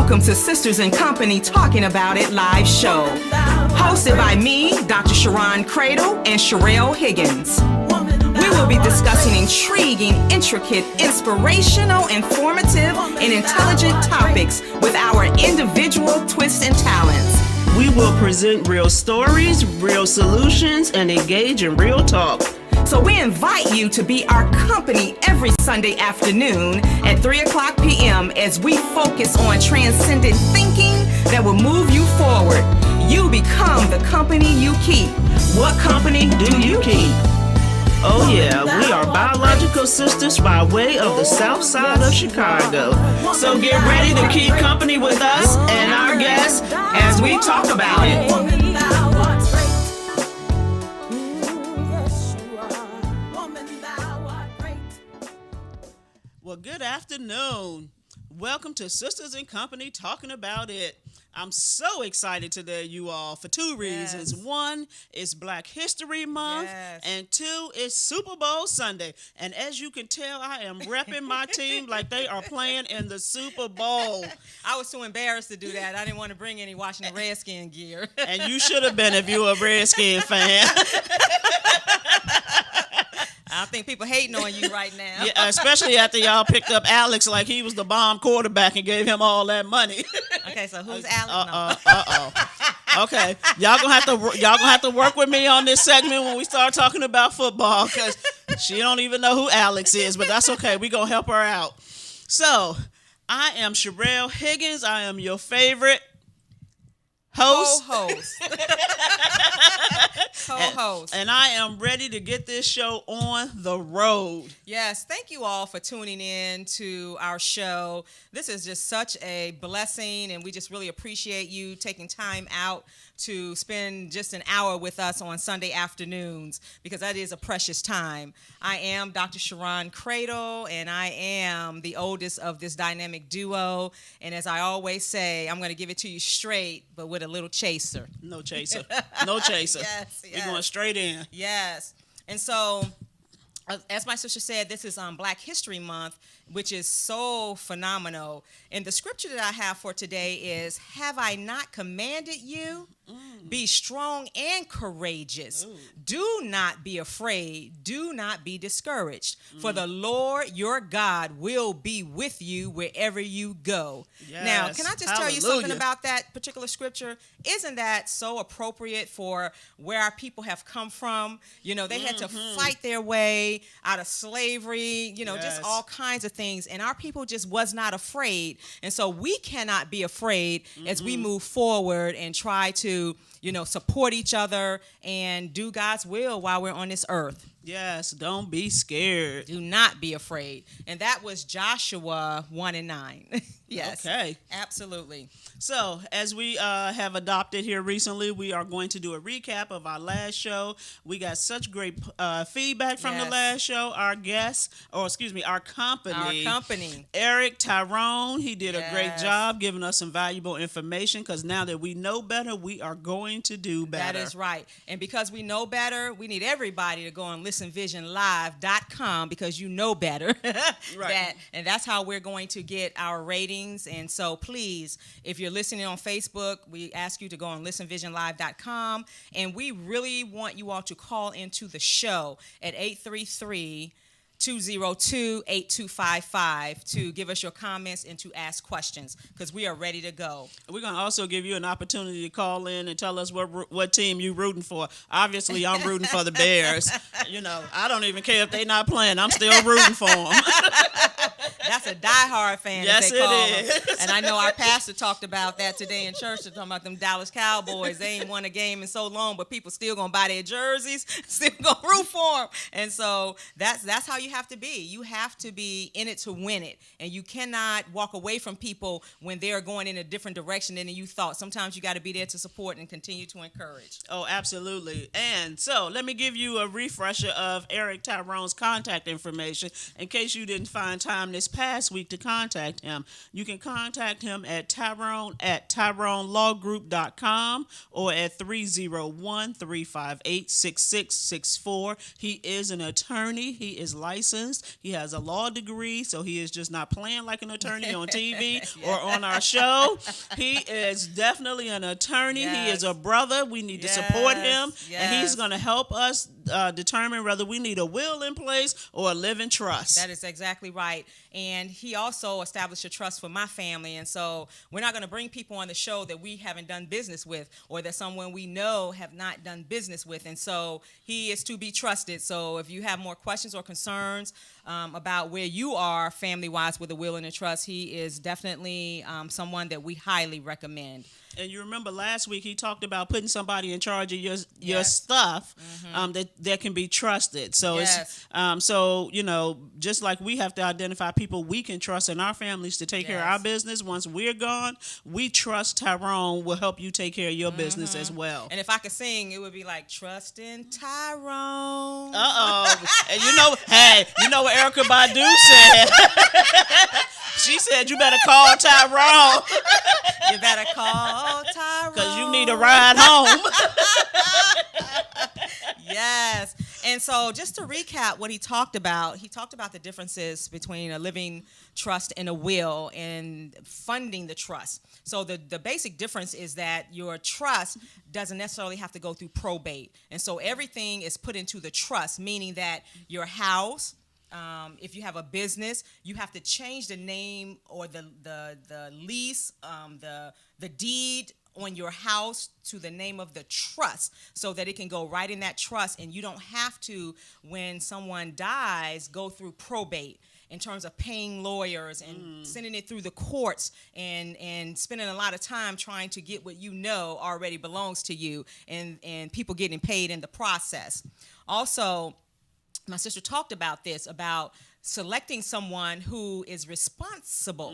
Welcome to Sisters in Company Talking About It live show. Hosted by me, Dr. Sharon Cradle and Sherelle Higgins. We will be discussing intriguing, intricate, inspirational, informative, and intelligent topics with our individual twists and talents. We will present real stories, real solutions, and engage in real talk. So we invite you to be our company every Sunday afternoon at 3 o'clock p.m. as we focus on transcendent thinking that will move you forward. You become the company you keep. What company do you keep? Oh yeah, we are biological sisters by way of the south side of Chicago. So get ready to keep company with us and our guests as we talk about it. Well, good afternoon. Welcome to Sisters in Company Talking About It. I'm so excited today, you all, for two reasons. Yes. One is Black History Month, Yes. and two is Super Bowl Sunday. And as you can tell, I am repping my team like they are playing in the Super Bowl. I was too embarrassed to do that. I didn't want to bring any Washington Redskin gear. And you should have been if you were a Redskin fan. I think people hating on you right now. Yeah, especially after y'all picked up Alex like he was the bomb quarterback and gave him all that money. Okay, so who's Alex? Okay, y'all gonna have to work with me on this segment when we start talking about football because she don't even know who Alex is, but that's okay. We gonna help her out. So I am Sherelle Higgins. I am your favorite host. Co-host. And I am ready to get this show on the road. Yes, thank you all for tuning in to our show. This is just such a blessing, and we just really appreciate you taking time out to spend just an hour with us on Sunday afternoons, because that is a precious time. I am Dr. Sharon Cradle, and I am the oldest of this dynamic duo. And as I always say, I'm going to give it to you straight, but with a little chaser. No chaser. No chaser. Yes. We're going straight in. Yes. And so, as my sister said, this is Black History Month, which is so phenomenal. And the scripture that I have for today is, "Have I not commanded you? Be strong and courageous. Do not be afraid. Do not be discouraged. For the Lord your God will be with you wherever you go." Yes. Now, can I just tell you something Hallelujah. about that particular scripture? Isn't that so appropriate for where our people have come from? You know, they had to fight their way out of slavery, you know, just Yes. all kinds of things. And our people just was not afraid. And so we cannot be afraid as we move forward and try to, you know, support each other and do God's will while we're on this earth. Yes, don't be scared. Do not be afraid. And that was Joshua 1:9. Yes. Okay. Absolutely. So, as we have adopted here recently, we are going to do a recap of our last show. We got such great feedback from the Yes. last show. Our guest, our company. Eric Tyrone, he did a great Yes. job giving us some valuable information, because now that we know better, we are going to do better. That is right. And because we know better, we need everybody to go on listenvisionlive.com, because you know better. Right. And that's how we're going to get our ratings. And so please, if you're listening on Facebook, we ask you to go on listenvisionlive.com. And we really want you all to call into the show at 833-202-8255 to give us your comments and to ask questions, because we are ready to go. We're going to also give you an opportunity to call in and tell us what team you're rooting for. Obviously, I'm rooting for the Bears. You know, I don't even care if they're not playing. I'm still rooting for them. That's a diehard fan, Yes, as they call it them. is. And I know our pastor talked about that today in church. They're talking about them Dallas Cowboys. They ain't won a game in so long, but people still going to buy their jerseys, still going to root for them. And so that's how you have to be. You have to be in it to win it. And you cannot walk away from people when they're going in a different direction than you thought. Sometimes you got to be there to support and continue to encourage. Oh, absolutely. And so let me give you a refresher of Eric Tyrone's contact information in case you didn't find time time this past week to contact him. You can contact him at tyronelawgroup.com or at 301-358-6664. He is an attorney. He is licensed. He has a law degree, so he is just not playing like an attorney on TV or on our show. He is definitely an attorney. Yes. He is a brother. We need to support him, Yes. and he's going to help us determine whether we need a will in place or a living trust. That is exactly right. And he also established a trust for my family. And so we're not going to bring people on the show that we haven't done business with or that someone we know have not done business with. And so he is to be trusted. So if you have more questions or concerns about where you are family-wise with a will and a trust, he is definitely someone that we highly recommend. And you remember last week he talked about putting somebody in charge of your Yes. stuff that can be trusted. So Yes. it's just like we have to identify people we can trust in our families to take care of Yes. our business. Once we're gone, we trust Tyrone will help you take care of your business as well. And if I could sing, it would be like, trust in Tyrone. And you know what Erykah Badu said? She said, you better call Tyrone You better call Tyrone. because you need a ride home. Yes. And so just to recap what he talked about the differences between a living trust and a will and funding the trust. So the basic difference is that your trust doesn't necessarily have to go through probate. And so everything is put into the trust, meaning that your house, if you have a business, you have to change the name or the lease, the deed on your house to the name of the trust so that it can go right in that trust, and you don't have to, when someone dies, go through probate in terms of paying lawyers and sending it through the courts and spending a lot of time trying to get what you know already belongs to you and people getting paid in the process. Also, my sister talked about this, about selecting someone who is responsible,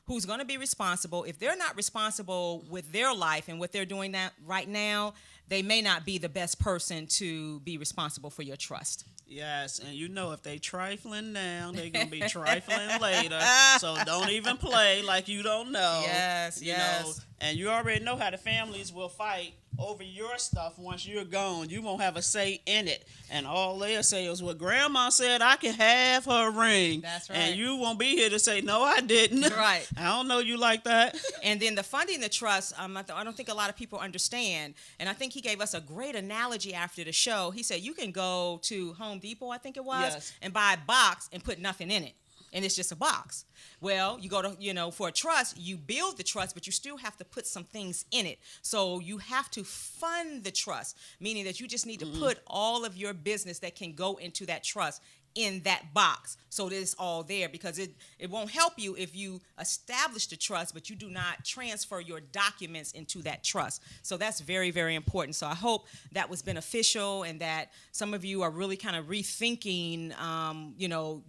who's going to be responsible. If they're not responsible with their life and what they're doing right now, they may not be the best person to be responsible for your trust. Yes, and if they trifling now, they're going to be trifling later. So don't even play like you don't know. Yes, you yes. know, and you already know how the families will fight over your stuff once you're gone. You won't have a say in it. And all they'll say is, well, Grandma said I can have her ring. That's right. And you won't be here to say, no, I didn't. Right. I don't know you like that. And then the funding the trust, I don't think a lot of people understand. And I think he gave us a great analogy after the show. He said you can go to Home Depot, I think it was, Yes. and buy a box and put nothing in it. And it's just a box. Well, you go to, for a trust, you build the trust, but you still have to put some things in it. So you have to fund the trust, meaning that you just need to put all of your business that can go into that trust in that box so that it's all there, because it won't help you if you establish the trust but you do not transfer your documents into that trust. So that's very, very important. So I hope that was beneficial and that some of you are really kind of rethinking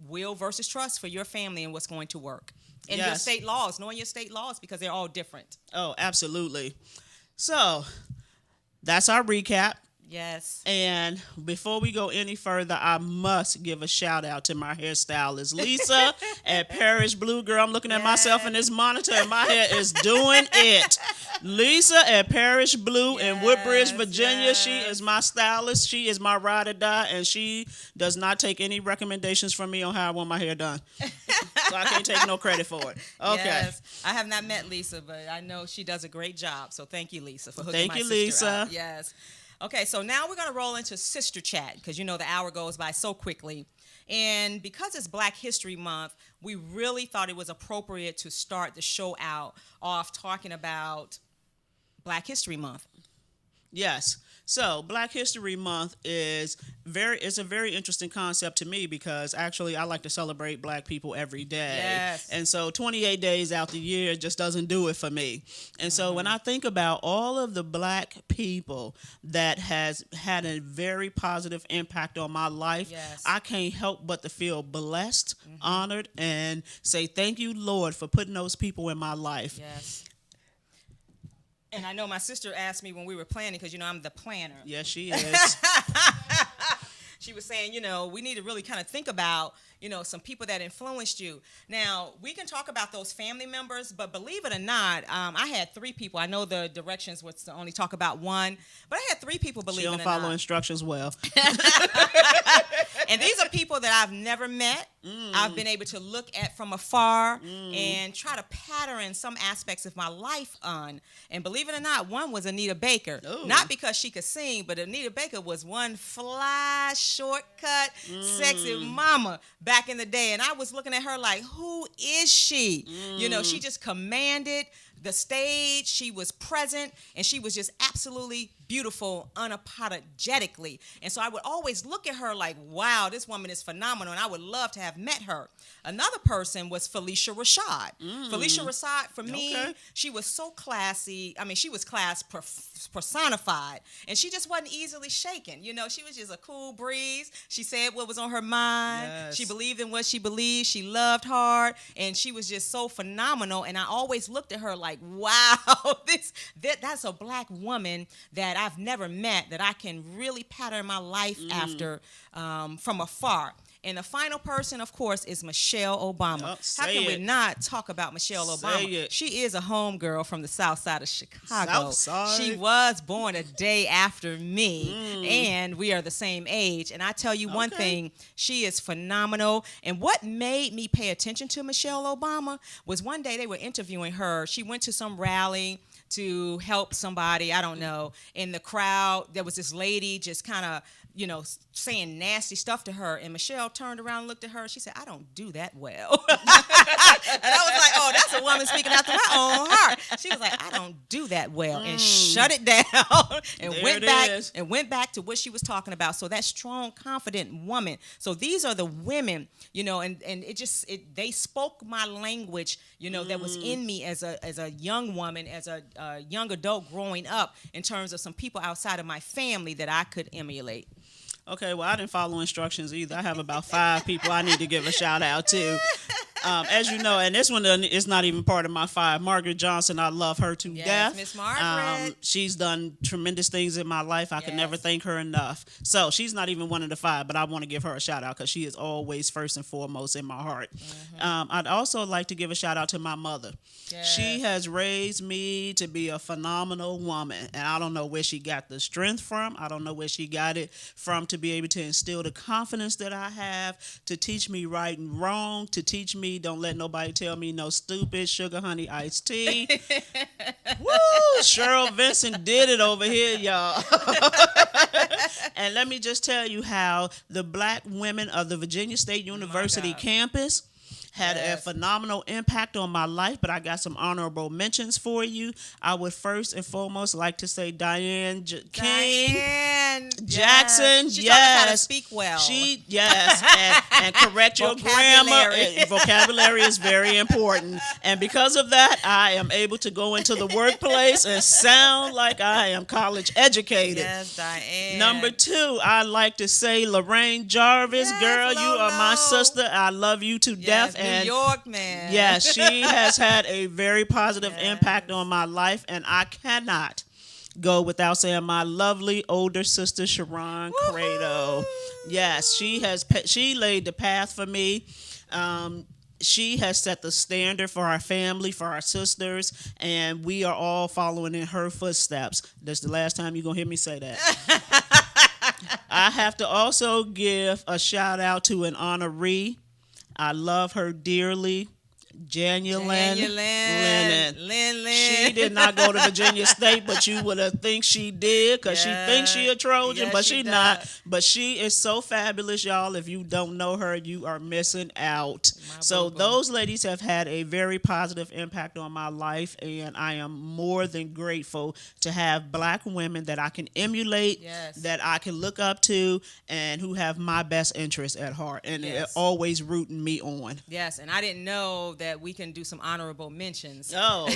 will versus trust for your family and what's going to work. And your Yes. state laws, knowing your state laws, because they're all different. Oh, absolutely. So that's our recap. Yes. And before we go any further, I must give a shout out to my hairstylist, Lisa at Parish Blue. Girl, I'm looking at myself in this monitor and my hair is doing it. Lisa at Parish Blue in Woodbridge, Virginia. yes. She is my stylist. She is my ride or die, and she does not take any recommendations from me on how I want my hair done. So I can't take no credit for it. Okay. Yes. I have not met Lisa, but I know she does a great job. So thank you, Lisa, for hooking Thank my you, sister Lisa. up. Yes. Okay, so now we're going to roll into Sister Chat because the hour goes by so quickly. And because it's Black History Month, we really thought it was appropriate to start the show out off talking about Black History Month. Yes. So Black History Month is a very interesting concept to me because actually I like to celebrate Black people every day. Yes. And so 28 days out the year just doesn't do it for me. And so when I think about all of the Black people that has had a very positive impact on my life, Yes. I can't help but to feel blessed, honored, and say thank you, Lord, for putting those people in my life. Yes. And I know my sister asked me when we were planning, because I'm the planner. Yes, she is. She was saying, we need to really kind of think about, some people that influenced you. Now, we can talk about those family members, but believe it or not, I had 3 people. I know the directions was to only talk about one, but I had 3 people, believe it or not. She don't follow instructions well. And these are people that I've never met. I've been able to look at from afar and try to pattern some aspects of my life on. And believe it or not, one was Anita Baker. Ooh. Not because she could sing, but Anita Baker was one fly, shortcut, sexy mama back in the day. And I was looking at her like, who is she? She just commanded the stage. She was present, and she was just absolutely beautiful unapologetically. And so I would always look at her like, wow, this woman is phenomenal, and I would love to have met her. Another person was Felicia Rashad. Felicia Rashad, for me, she was so classy. I mean, she was class personified, and she just wasn't easily shaken. She was just a cool breeze. She said what was on her mind. Yes. She believed in what she believed. She loved hard, and she was just so phenomenal. And I always looked at her like, wow, that's a black woman that I've never met that I can really pattern my life after from afar. And the final person, of course, is Michelle Obama. How can we not talk about Michelle Obama? She is a homegirl from the south side of Chicago. South side. She was born a day after me, and we are the same age. And I tell you one thing, she is phenomenal. And what made me pay attention to Michelle Obama was one day they were interviewing her. She went to some rally to help somebody, I don't know. In the crowd, there was this lady just kind of, saying nasty stuff to her. And Michelle turned around and looked at her. She said, I don't do that well. And I was like, oh, that's a woman speaking after my own heart. She was like, I don't do that well. And shut it down and went back to what she was talking about. So that strong, confident woman. So these are the women, and they spoke my language, that was in me as a young woman, as a young adult growing up, in terms of some people outside of my family that I could emulate. Okay, well, I didn't follow instructions either. I have about 5 people I need to give a shout out to. As you know, and this one is not even part of my 5. Margaret Johnson, I love her to death. Miss Margaret. She's done tremendous things in my life. I can never thank her enough. So she's not even one of the 5, but I want to give her a shout out because she is always first and foremost in my heart. I'd also like to give a shout out to my mother. Yes. She has raised me to be a phenomenal woman, and I don't know where she got the strength from. I don't know where she got it from to be able to instill the confidence that I have, to teach me right and wrong, to teach me don't let nobody tell me no stupid sugar honey iced tea. Woo! Cheryl Vincent did it over here, y'all. And let me just tell you how the black women of the Virginia State University campus had a phenomenal impact on my life, but I got some honorable mentions for you. I would first and foremost like to say Diane King Jackson. She taught us how to speak well. And correct your grammar. Vocabulary is very important. And because of that, I am able to go into the workplace and sound like I am college educated. Yes, Diane. Number 2, I like to say Lorraine Jarvis. Yes, girl, you are my sister. I love you to death. New York, man. Yes, she has had a very positive impact on my life, and I cannot go without saying my lovely older sister, Sharon Credo. Yes, she laid the path for me. She has set the standard for our family, for our sisters, and we are all following in her footsteps. That's the last time you're going to hear me say that. I have to also give a shout out to an honoree. I love her dearly. Januline Lennon. She did not go to Virginia State, but you would have think she did because she thinks she a Trojan, but she not. But she is so fabulous, y'all. If you don't know her, you are missing out. So those ladies have had a very positive impact on my life, and I am more than grateful to have black women that I can emulate, that I can look up to, and who have my best interests at heart, and they're always rooting me on. Yes, and I didn't know that we can do some honorable mentions. Oh.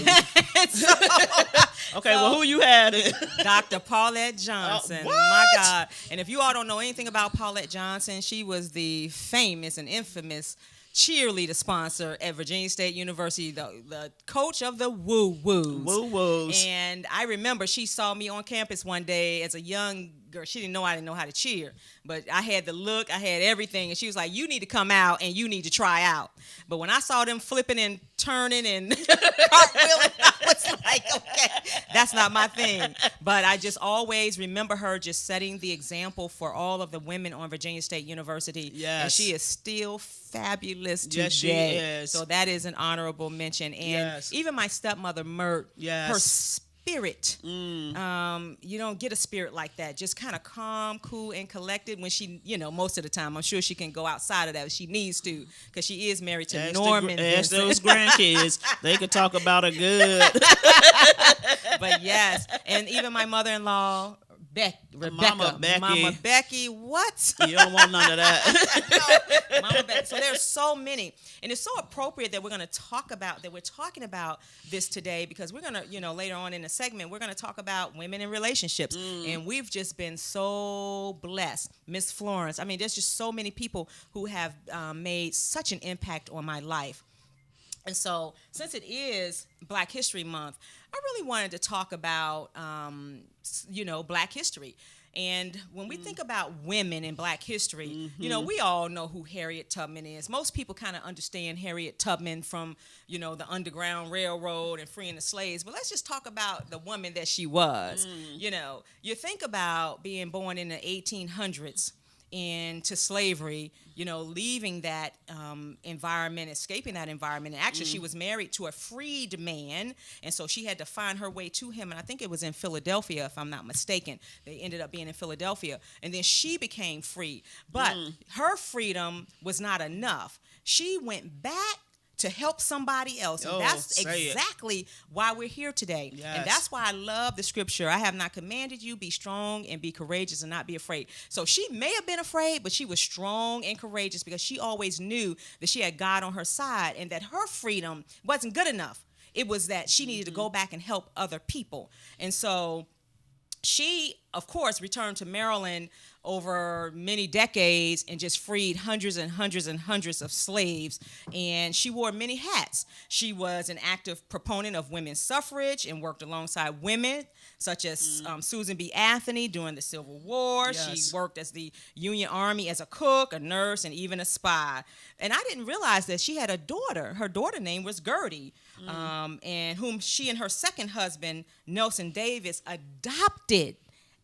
Okay, well, who you had? Dr. Paulette Johnson. My God. And if you all don't know anything about Paulette Johnson, she was the famous and infamous cheerleader sponsor at Virginia State University, the coach of the Woo Woos. Woo Woos. And I remember she saw me on campus one day as a young girl. She didn't know I didn't know how to cheer, but I had the look, I had everything, and she was like, "You need to come out and you need to try out." But when I saw them flipping and turning and cartwheeling, I was like, "Okay, that's not my thing." But I just always remember her just setting the example for all of the women on Virginia State University. Yes. And she is still fabulous today. Yes, she is. So that is an honorable mention. And Yes. even my stepmother, Mert, Yes. her spirit, you don't get a spirit like that. Just kind of calm, cool, and collected when she, most of the time. I'm sure she can go outside of that if she needs to, because she is married to Norman. Ask those grandkids. They could talk about her good. But yes, and even my mother-in-law, Rebecca, Mama Becky, what? You don't want none of that. No, Mama Becky. So there's so many, and it's so appropriate that we're talking about this today, because we're gonna, later on in the segment, we're gonna talk about women in relationships, and we've just been so blessed. Miss Florence, I mean, there's just so many people who have made such an impact on my life. And so, since it is Black History Month, I really wanted to talk about, Black history. And when we think about women in Black history, we all know who Harriet Tubman is. Most people kind of understand Harriet Tubman from, the Underground Railroad and freeing the slaves. But let's just talk about the woman that she was. You think about being born in the 1800s into slavery, leaving that environment, escaping that environment. And actually, she was married to a freed man, and so she had to find her way to him. And I think it was in Philadelphia, if I'm not mistaken. They ended up being in Philadelphia. And then she became free. But her freedom was not enough. She went back to help somebody else. And that's exactly why we're here today. Yes. And that's why I love the scripture. I have not commanded you, be strong and be courageous and not be afraid. So she may have been afraid, but she was strong and courageous because she always knew that she had God on her side and that her freedom wasn't good enough. It was that she needed to go back and help other people. And so she, of course, returned to Maryland over many decades and just freed hundreds and hundreds and hundreds of slaves. And she wore many hats. She was an active proponent of women's suffrage and worked alongside women such as Susan B. Anthony during the Civil War. Yes. She worked as the Union Army as a cook, a nurse, and even a spy. And I didn't realize that she had a daughter. Her daughter's name was Gertie, and whom she and her second husband, Nelson Davis, adopted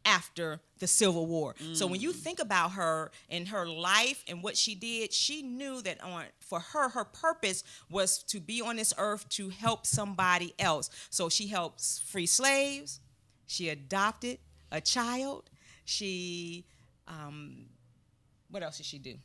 after the Civil War. So when you think about her and her life and what she did, she knew that for her purpose was to be on this earth to help somebody else. So she helps free slaves. She adopted a child. She, what else did she do?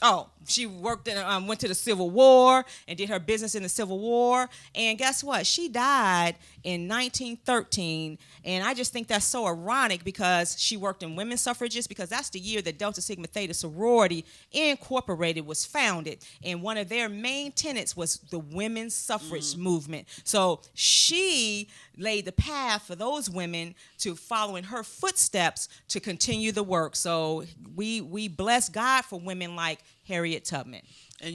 Oh, she worked in, went to the Civil War and did her business in the Civil War. And guess what? She died in 1913. And I just think that's so ironic because she worked in women's suffragists, because that's the year that Delta Sigma Theta Sorority Incorporated was founded. And one of their main tenets was the women's suffrage movement. So she laid the path for those women to follow in her footsteps to continue the work. So we bless God for women like Harriet Tubman. And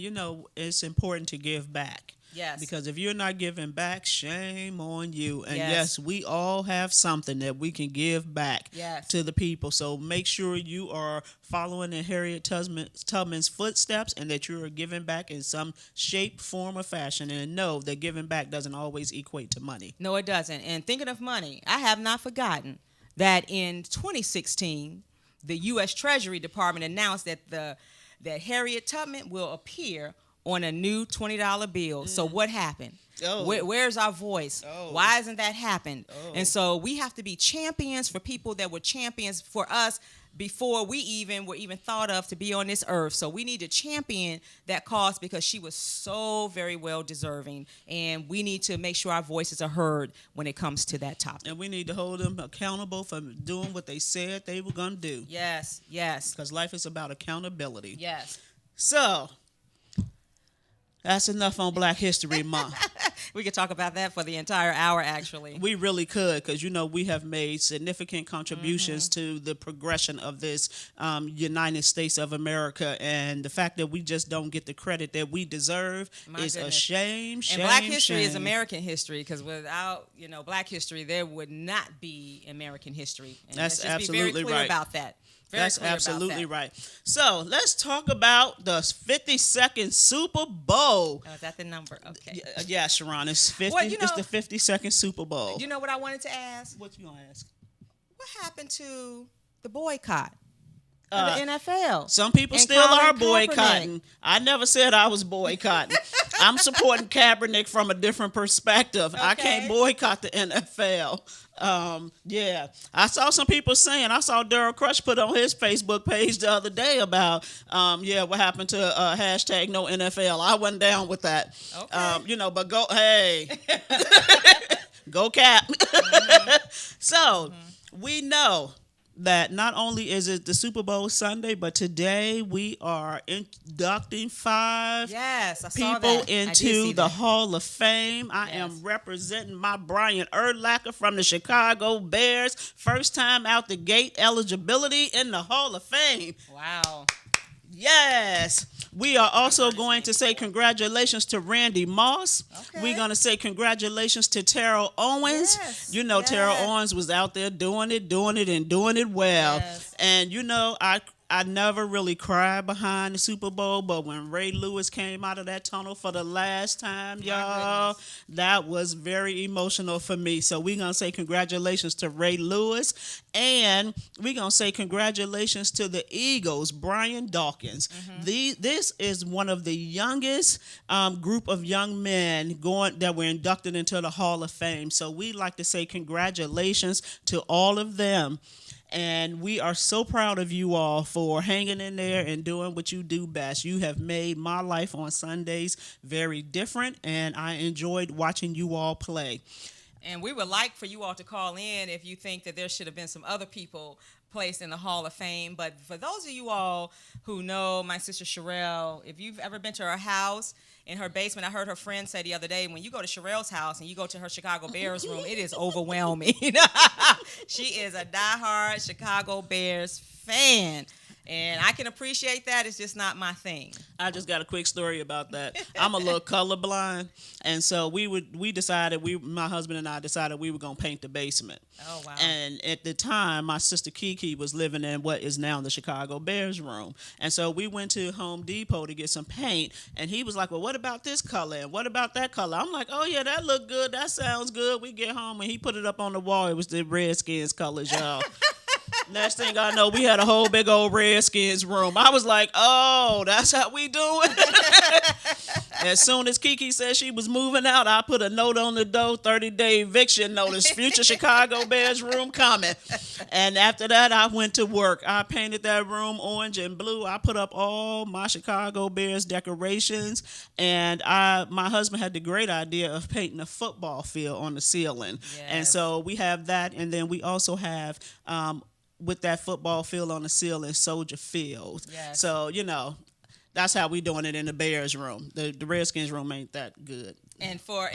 it's important to give back. Yes. Because if you're not giving back, shame on you. And Yes. yes, we all have something that we can give back Yes. to the people. So make sure you are following in Harriet Tubman's footsteps and that you are giving back in some shape, form, or fashion. And know that giving back doesn't always equate to money. No, it doesn't. And thinking of money, I have not forgotten that in 2016, the U.S. Treasury Department announced that Harriet Tubman will appear on a new $20 bill. So what happened? Oh. Where's our voice? Oh. Why hasn't that happened? Oh. And so we have to be champions for people that were champions for us before we were even thought of to be on this earth. So we need to champion that cause because she was so very well deserving. And we need to make sure our voices are heard when it comes to that topic. And we need to hold them accountable for doing what they said they were going to do. Yes, yes, Because life is about accountability. yes. So, that's enough on Black History Month. We could talk about that for the entire hour, actually. We really could, because, we have made significant contributions to the progression of this United States of America. And the fact that we just don't get the credit that we deserve is a shame. And Black history is American history, because without, Black history, there would not be American history. And That's let's just absolutely be very clear right about that. That's absolutely right. So let's talk about the 52nd Super Bowl. Oh, is that the number? Okay. Yeah, Sharon, it's 50. Well, it's the 52nd Super Bowl. You know what I wanted to ask? What you gonna ask? What happened to the boycott of the NFL? Some people and still Colin are boycotting. Kaepernick. I never said I was boycotting. I'm supporting Kaepernick from a different perspective. I can't boycott the NFL. Yeah, I saw some people saying, I saw Daryl Crush put on his Facebook page the other day about, what happened to hashtag no NFL. I wasn't down with that. Okay. But go, hey, go Cap. So we know that not only is it the Super Bowl Sunday, but today we are inducting 5 people into the Hall of Fame. I am representing my Brian Urlacher from the Chicago Bears. First time out the gate eligibility in the Hall of Fame. Wow. Yes. We are also going to say congratulations to Randy Moss. Okay. We're going to say congratulations to Terrell Owens. Yes. Terrell Owens was out there doing it well. Yes. And, I never really cried behind the Super Bowl, but when Ray Lewis came out of that tunnel for the last time, y'all, that was very emotional for me. So we're going to say congratulations to Ray Lewis, and we're going to say congratulations to the Eagles, Brian Dawkins. This is one of the youngest group of young men that were inducted into the Hall of Fame. So we'd like to say congratulations to all of them. And we are so proud of you all for hanging in there and doing what you do best. You have made my life on Sundays very different, and I enjoyed watching you all play. And we would like for you all to call in if you think that there should have been some other people placed in the Hall of Fame. But for those of you all who know my sister Sherelle, if you've ever been to her house, in her basement, I heard her friend say the other day, when you go to Sherelle's house and you go to her Chicago Bears room, it is overwhelming. She is a diehard Chicago Bears fan. And I can appreciate that. It's just not my thing. I just got a quick story about that. I'm a little colorblind, and so my husband and I decided we were going to paint the basement. Oh, wow. And at the time, my sister Kiki was living in what is now the Chicago Bears room. And so we went to Home Depot to get some paint, and he was like, well, what about this color? And what about that color? I'm like, oh, yeah, that look good. That sounds good. We get home, and he put it up on the wall. It was the Redskins colors, y'all. Next thing I know, we had a whole big old Redskins room. I was like, oh, that's how we doing? As soon as Kiki said she was moving out, I put a note on the door, 30-day eviction notice, future Chicago Bears room coming. And after that, I went to work. I painted that room orange and blue. I put up all my Chicago Bears decorations. And my husband had the great idea of painting a football field on the ceiling. Yes. And so we have that. And then we also have... with that football field on the ceiling, Soldier Field. Yes. So, that's how we doing it in the Bears room. The Redskins room ain't that good. And for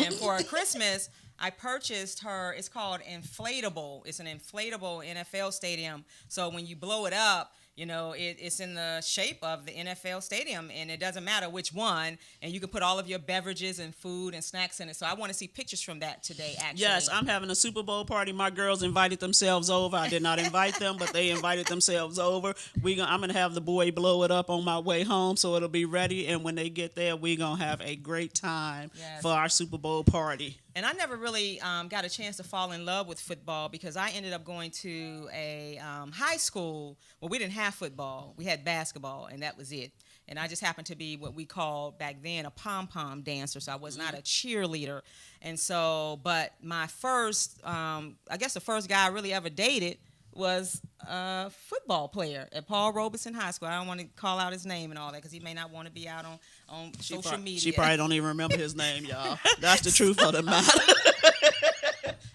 Christmas, I purchased her, it's called Inflatable. It's an inflatable NFL stadium. So when you blow it up, it's in the shape of the NFL stadium, and it doesn't matter which one, and you can put all of your beverages and food and snacks in it. So I want to see pictures from that today, actually. Yes, I'm having a Super Bowl party. My girls invited themselves over. I did not invite them, but they invited themselves over. I'm going to have the boy blow it up on my way home, so it'll be ready, and when they get there, we're going to have a great time for our Super Bowl party. And I never really got a chance to fall in love with football because I ended up going to a high school where we didn't have football. We had basketball, and that was it. And I just happened to be what we called back then a pom-pom dancer, so I was not a cheerleader. And so, but my first, I guess the first guy I really ever dated was a football player at Paul Robeson High School. I don't want to call out his name and all that because he may not want to be out on social media. She probably don't even remember his name, y'all. That's the truth of the matter.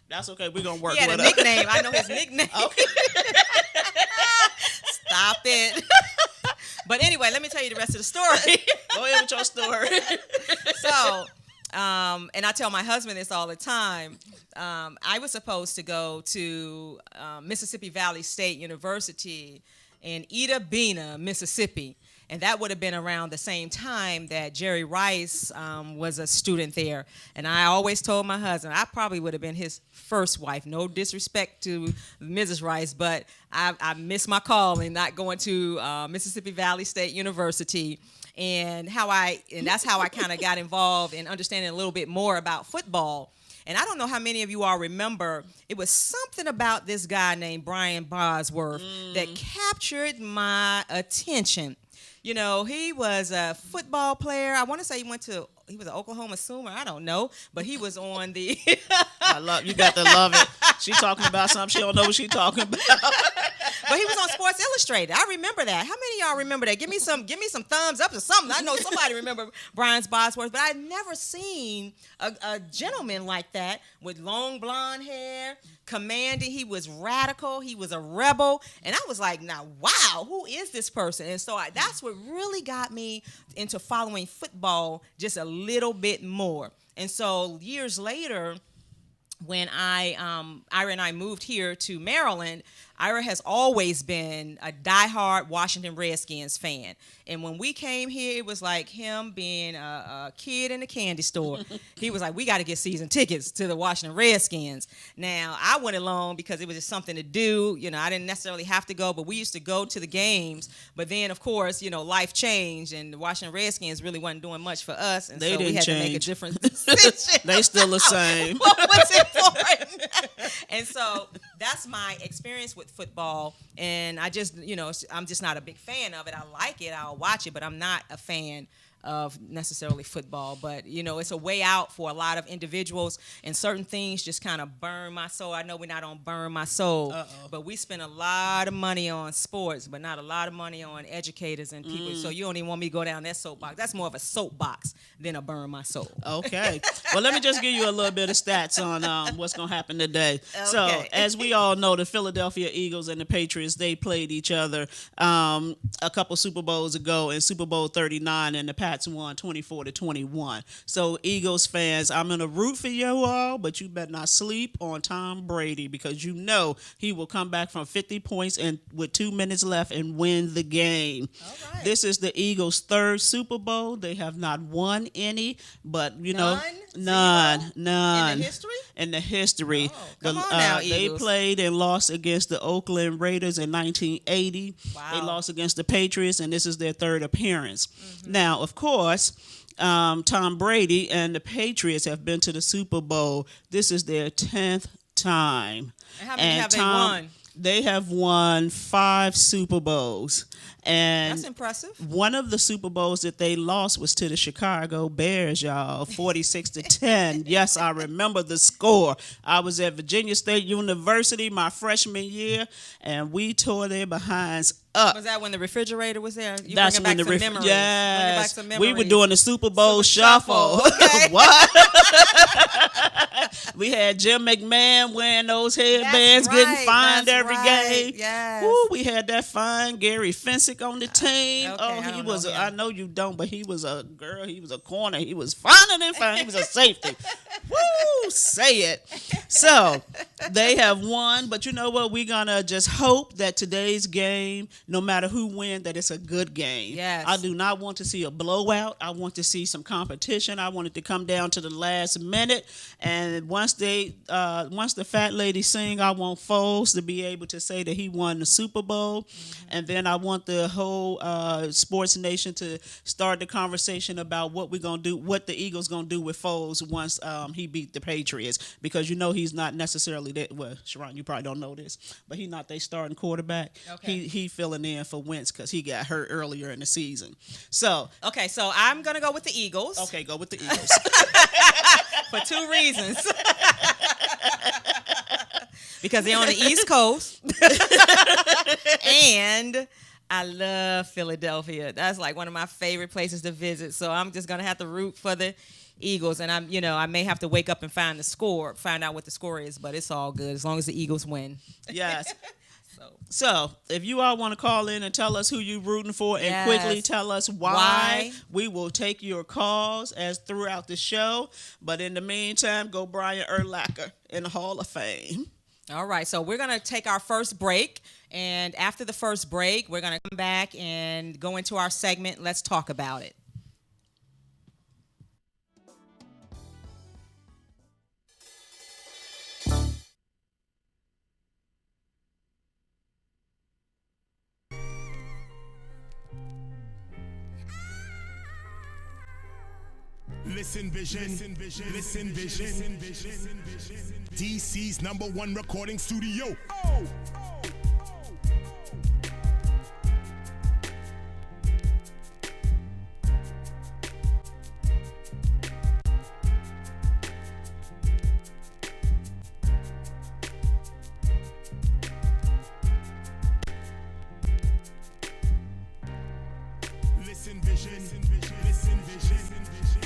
That's okay. We're going to work with it. He had a nickname. I know his nickname. Okay. Stop it. But anyway, let me tell you the rest of the story. Go ahead with your story. So and I tell my husband this all the time. I was supposed to go to Mississippi Valley State University in Itta Bena, Mississippi. And that would have been around the same time that Jerry Rice was a student there. And I always told my husband, I probably would have been his first wife. No disrespect to Mrs. Rice, but I missed my call in not going to Mississippi Valley State University. And that's how I kind of got involved in understanding a little bit more about football. And I don't know how many of you all remember, it was something about this guy named Brian Bosworth that captured my attention. You know, he was a football player. I want to say he was an Oklahoma Sooner. I don't know, but he was on the. You got to love it. She talking about something she don't know what she talking about. But he was on Sports Illustrated. I remember that. How many of y'all remember that? Give me some thumbs up or something. I know somebody remember Brian Bosworth, but I'd never seen a gentleman like that with long blonde hair, commanding. He was radical. He was a rebel. And I was like, now, wow, who is this person? And so that's what really got me into following football just a little bit more. And so years later, when Ira and I moved here to Maryland, Ira has always been a diehard Washington Redskins fan. And when we came here, it was like him being a kid in a candy store. He was like, we got to get season tickets to the Washington Redskins. Now, I went along because it was just something to do. You know, I didn't necessarily have to go, but we used to go to the games. But then, of course, you know, life changed, and the Washington Redskins really wasn't doing much for us. And they so we had to make a different decision. They still the same. What was important? And so that's my experience with football, and I'm just not a big fan of it. I like it, I'll watch it, but I'm not a fan of necessarily football. But you know, it's a way out for a lot of individuals, and certain things just kind of burn my soul. I know we're not on burn my soul, but we spend a lot of money on sports, but not a lot of money on educators and people. So you don't even want me to go down that soapbox. That's more of a soapbox than a burn my soul. Okay. Well, let me just give you a little bit of stats on what's going to happen today. Okay. So, as we all know, the Philadelphia Eagles and the Patriots, they played each other a couple Super Bowls ago in Super Bowl 39, and the Pats won 24-21. So, Eagles fans, I'm going to root for you all, but you better not sleep on Tom Brady, because you know he will come back from 50 points and with 2 minutes left and win the game. All right. This is the Eagles' third Super Bowl. They have not won any, but you know, none. In the history? In the history. Oh, come on now, they Eagles. played and lost against the Oakland Raiders in 1980. Wow. They lost against the Patriots, and this is their third appearance. Now, of course, Tom Brady and the Patriots have been to the Super Bowl. This is their 10th time. And how many have they won? They have won 5 Super Bowls. And That's impressive. one of the Super Bowls that they lost was to the Chicago Bears, y'all, 46-10. Yes, I remember the score. I was at Virginia State University my freshman year, and we tore their behinds up. Was that when the refrigerator was there? You That's bringing when back the some memories. yes, Bringing back some we were memories. doing the Super Bowl Super shuffle. Shuffle, okay. What? We had Jim McMahon wearing those headbands, That's getting right, fined that's every right, game. yes. Woo, we had that fine Gary Fensick on the team. Okay, I He don't was. know him. I know you don't, but he was a girl. He was a corner. He was finer than fine. He was a safety. Woo, say it. So they have won, but you know what? We're gonna just hope that today's game, no matter who wins, that it's a good game. Yes. I do not want to see a blowout. I want to see some competition. I want it to come down to the last minute. And once the fat lady sing, I want Foles to be able to say that he won the Super Bowl. And then I want the whole sports nation to start the conversation about what we're gonna do, what the Eagles gonna do with Foles once he beat the Patriots, because you know he's not necessarily that. Well, Sharon, you probably don't know this, but he's not their starting quarterback. Okay. He filling in for Wentz because he got hurt earlier in the season. So Okay, so I'm going to go with the Eagles. okay, go with the Eagles. For 2 reasons. Because they're on the East Coast. And I love Philadelphia. That's like one of my favorite places to visit. So I'm just going to have to root for the Eagles. And I may have to wake up and find out what the score is, but it's all good as long as the Eagles win. Yes. So, if you all want to call in and tell us who you rooting for and Yes. quickly tell us why, we will take your calls as throughout the show. But in the meantime, go Brian Urlacher in the Hall of Fame. All right, so we're going to take our first break. And after the first break, we're going to come back and go into our segment, Let's Talk About It. Listen Vision, Listen Vision, DC's #1 recording studio. Oh! Listen Vision, Listen Vision. Listen Vision, Listen Vision.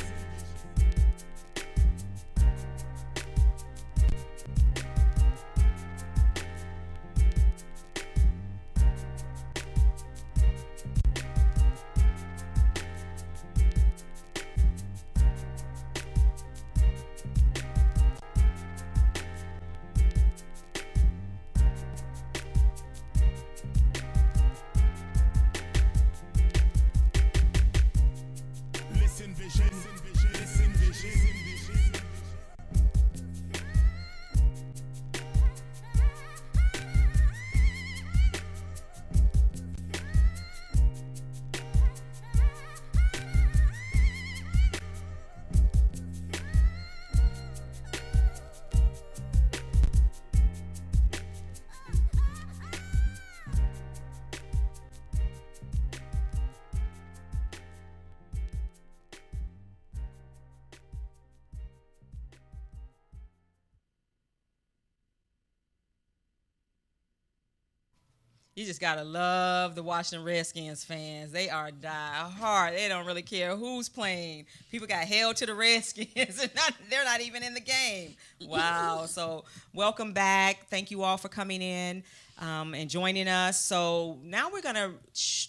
You just got to love the Washington Redskins fans. They are die hard. They don't really care who's playing. People got held to the Redskins, and they're not even in the game. Wow. So welcome back. Thank you all for coming in and joining us. So now we're going to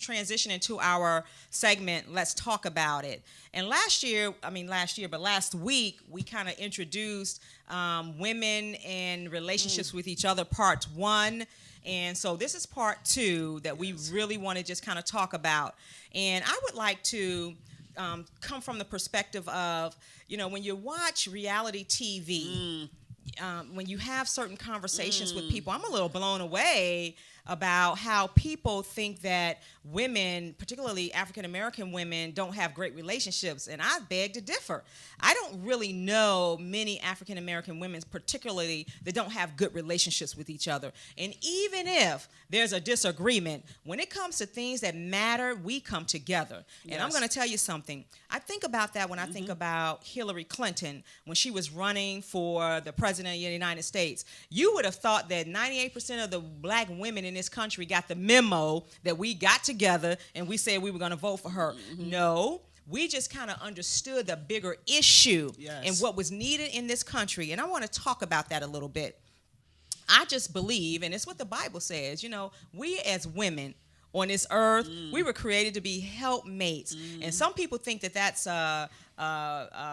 transition into our segment, Let's Talk About It. And last week, we kind of introduced women and relationships with each other, part 1. And so this is part 2 that we really want to just kind of talk about. And I would like to come from the perspective of, when you watch reality TV, when you have certain conversations with people, I'm a little blown away about how people think that women, particularly African-American women, don't have great relationships. And I beg to differ. I don't really know many African-American women, particularly, that don't have good relationships with each other. And even if there's a disagreement, when it comes to things that matter, we come together. And I'm going to tell you something. I think about that when I think about Hillary Clinton, when she was running for the president of the United States. You would have thought that 98% of the black women in this country got the memo that we got together and we said we were going to vote for her. No. We just kind of understood the bigger issue and what was needed in this country. And I want to talk about that a little bit. I just believe, and it's what the Bible says, we as women on this earth, we were created to be helpmates. And some people think that that's a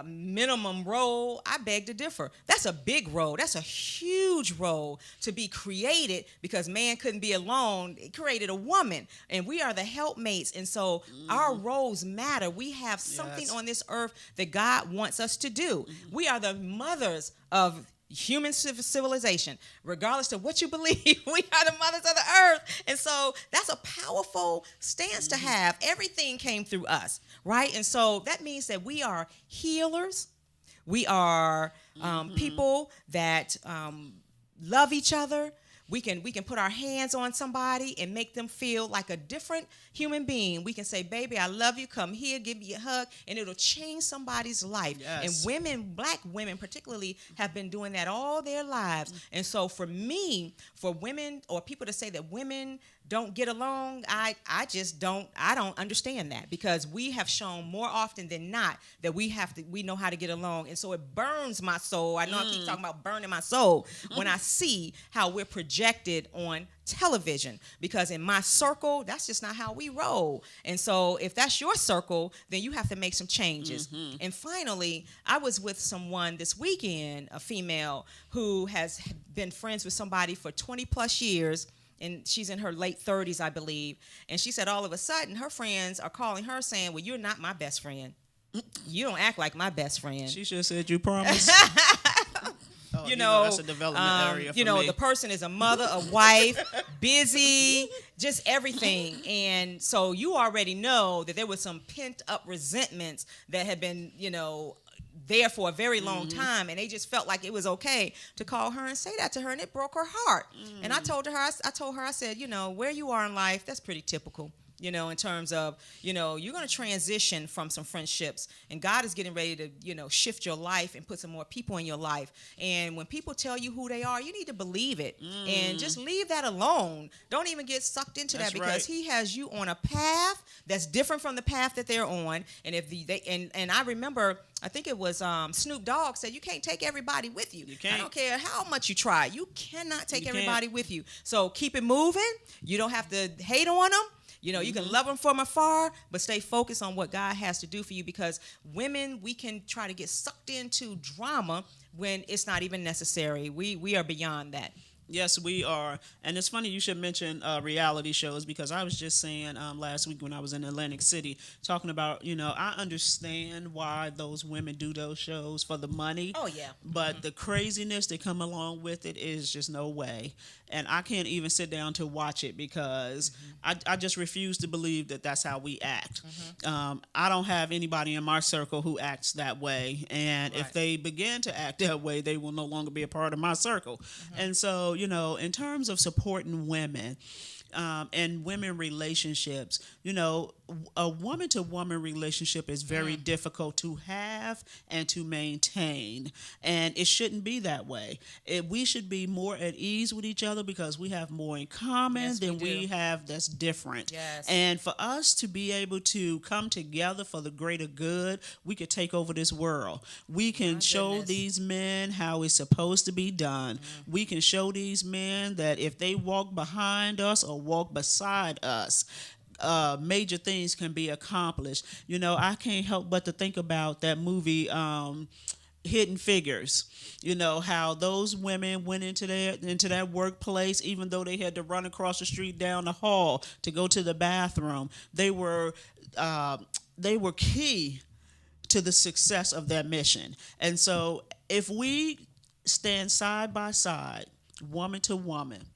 minimum role. I beg to differ. That's a big role. That's a huge role to be created, because man couldn't be alone. It created a woman, and we are the helpmates. And so our roles matter. We have something on this earth that God wants us to do. We are the mothers of human civilization. Regardless of what you believe, we are the mothers of the earth. And so that's a powerful stance to have. Everything came through us, right? And so that means that we are healers. We are people that love each other. We can put our hands on somebody and make them feel like a different human being. We can say, baby, I love you. Come here, give me a hug, and it'll change somebody's life. Yes. And women, black women particularly, have been doing that all their lives. And so for me, for women or people to say that women don't get along, I don't understand that, because we have shown more often than not that we know how to get along. And so it burns my soul. I know I keep talking about burning my soul when I see how we're projecting projected on television, because in my circle, that's just not how we roll. And so if that's your circle, then you have to make some changes. And finally, I was with someone this weekend, a female who has been friends with somebody for 20 plus years, and she's in her late 30s, I believe. And she said all of a sudden her friends are calling her saying, well, you're not my best friend. You don't act like my best friend. She should have said you promised. Oh, you know, that's a development area for you know, me. the person is a mother, a wife, busy, just everything. And so you already know that there was some pent up resentments that had been, you know, there for a very long time, and they just felt like it was okay to call her and say that to her, and it broke her heart. And I told her, I said, you know, where you are in life, that's pretty typical. You know, in terms of, you know, you're going to transition from some friendships, and God is getting ready to, you know, shift your life and put some more people in your life. And when people tell you who they are, you need to believe it and just leave that alone. Don't even get sucked into that, because right. He has you on a path that's different from the path that they're on. And if and I remember, I think it was Snoop Dogg said, you can't take everybody with you. You can't. I don't care how much you try. You cannot take everybody with you. So keep it moving. You don't have to hate on them. You know, you can love them from afar, but stay focused on what God has to do for you, because women, we can try to get sucked into drama when it's not even necessary. We are beyond that. Yes, we are. And it's funny you should mention reality shows, because I was just saying last week when I was in Atlantic City talking about, you know, I understand why those women do those shows for the money. Oh, yeah. But the craziness that come along with it is just no way. And I can't even sit down to watch it, because I just refuse to believe that that's how we act. I don't have anybody in my circle who acts that way. And if they begin to act that way, they will no longer be a part of my circle. And so, you know, in terms of supporting women and women relationships, you know, a woman-to-woman relationship is very difficult to have and to maintain, and it shouldn't be that way. We should be more at ease with each other, because we have more in common than we have that's different. Yes. And for us to be able to come together for the greater good, we could take over this world. We can show these men how it's supposed to be done. We can show these men that if they walk behind us or walk beside us, major things can be accomplished. You know, I can't help but to think about that movie, Hidden Figures. You know, how those women went into that workplace, even though they had to run across the street down the hall to go to the bathroom. They were key to the success of their mission. And so if we stand side by side, woman to woman,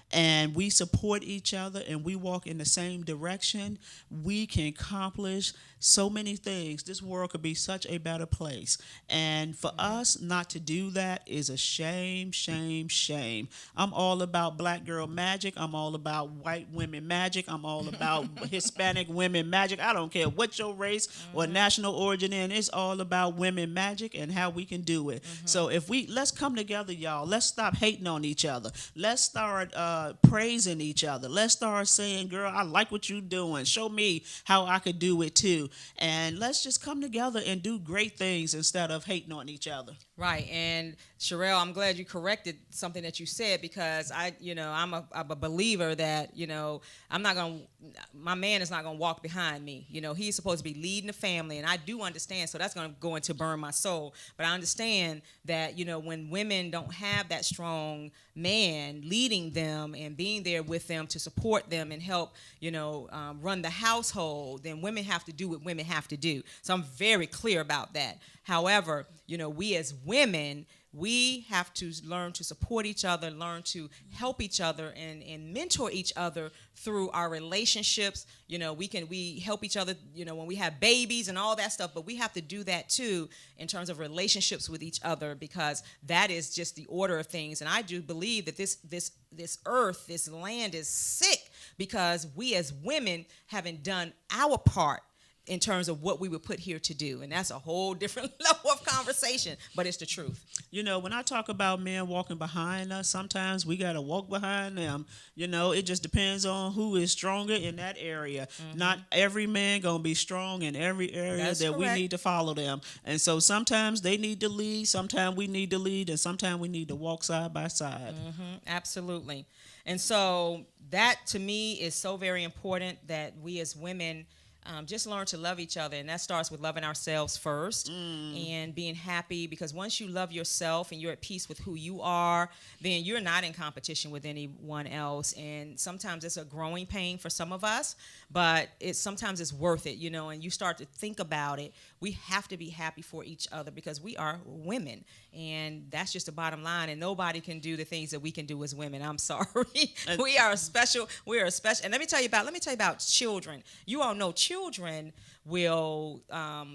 and we support each other and we walk in the same direction, we can accomplish so many things. This world could be such a better place. And for us not to do that is a shame, shame, shame. I'm all about black girl magic. I'm all about white women magic. I'm all about Hispanic women magic. I don't care what your race or national origin is. It's all about women magic and how we can do it. So let's come together, y'all. Let's stop hating on each other. Let's start praising each other. Let's start saying, girl, I like what you're doing. Show me how I could do it too. And let's just come together and do great things instead of hating on each other. Right. And Sherelle, I'm glad you corrected something that you said, because I'm a believer that, my man is not going to walk behind me. You know, he's supposed to be leading the family, and I do understand. So that's going to go into burn my soul. But I understand that, when women don't have that strong man leading them and being there with them to support them and help, run the household, then women have to do what women have to do. So I'm very clear about that. However, we as women, we have to learn to support each other, learn to help each other and mentor each other through our relationships. We help each other, when we have babies and all that stuff, but we have to do that too in terms of relationships with each other, because that is just the order of things. And I do believe that this earth, this land is sick because we as women haven't done our part in terms of what we were put here to do. And that's a whole different level of conversation, but it's the truth. You know, when I talk about men walking behind us, sometimes we got to walk behind them. You know, it just depends on who is stronger in that area. Not every man going to be strong in every area. That's that we correct. need to follow them. And so sometimes they need to lead, sometimes we need to lead, and sometimes we need to walk side by side. Absolutely. And so that to me is so very important that we as women just learn to love each other. And that starts with loving ourselves first and being happy, because once you love yourself and you're at peace with who you are, then you're not in competition with anyone else. And sometimes it's a growing pain for some of us, but sometimes it's worth it, you know, and you start to think about it. We have to be happy for each other because we are women, and that's just the bottom line. And nobody can do the things that we can do as women. I'm sorry. We are special. And let me tell you about children. You all know children will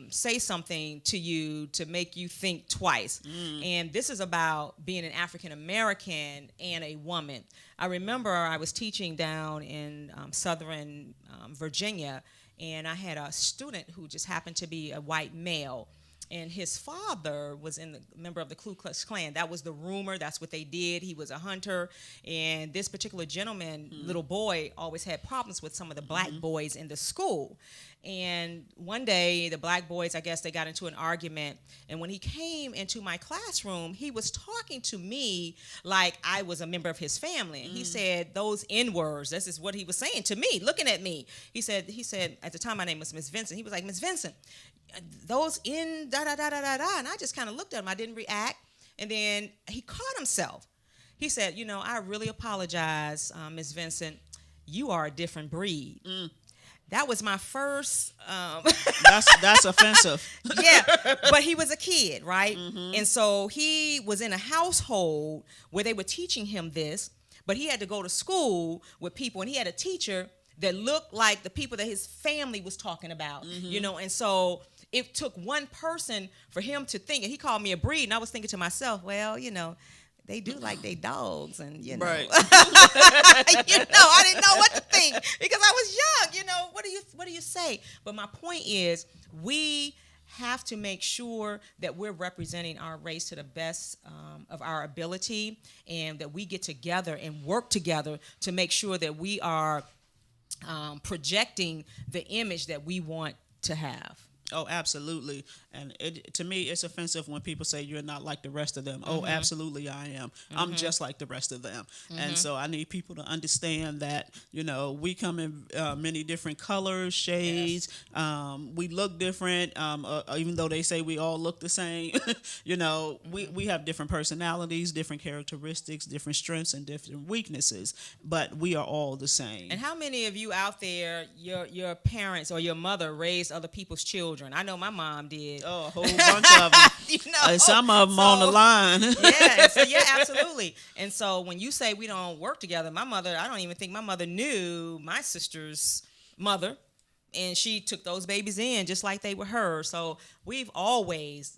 say something to you to make you think twice. And this is about being an African American and a woman. I remember I was teaching down in Southern Virginia, and I had a student who just happened to be a white male. And his father was a member of the Ku Klux Klan. That was the rumor. That's what they did. He was a hunter. And this particular gentleman, little boy, always had problems with some of the black boys in the school. And one day, the black boys, I guess they got into an argument. And when he came into my classroom, he was talking to me like I was a member of his family. And he said those N-words. This is what he was saying to me, looking at me. He said, at the time my name was Miss Vincent. He was like, Miss Vincent, those in da-da-da-da-da-da. And I just kind of looked at him. I didn't react. And then he caught himself. He said, you know, I really apologize, Miss Vincent. You are a different breed. That was my first. That's offensive. Yeah, but he was a kid, right? And so he was in a household where they were teaching him this, but he had to go to school with people, and he had a teacher that looked like the people that his family was talking about, you know, and so it took one person for him to think, and he called me a breed, and I was thinking to myself, well, you know, they do like they dogs, and you know, Right. you know, I didn't know what to think because I was young. You know, what do you say? But my point is, we have to make sure that we're representing our race to the best of our ability, and that we get together and work together to make sure that we are projecting the image that we want to have. Oh, absolutely. And to me, it's offensive when people say you're not like the rest of them. Oh, absolutely, I am. I'm just like the rest of them. And so I need people to understand that, you know, we come in many different colors, shades. Yes. We look different, even though they say we all look the same. You know, we have different personalities, different characteristics, different strengths, and different weaknesses. But we are all the same. And how many of you out there, your parents or your mother raised other people's children? I know my mom did. Oh, a whole bunch of them. You know, some of them on the line. yeah, absolutely. And so when you say we don't work together, my mother, I don't even think my mother knew my sister's mother. And she took those babies in just like they were hers. So we've always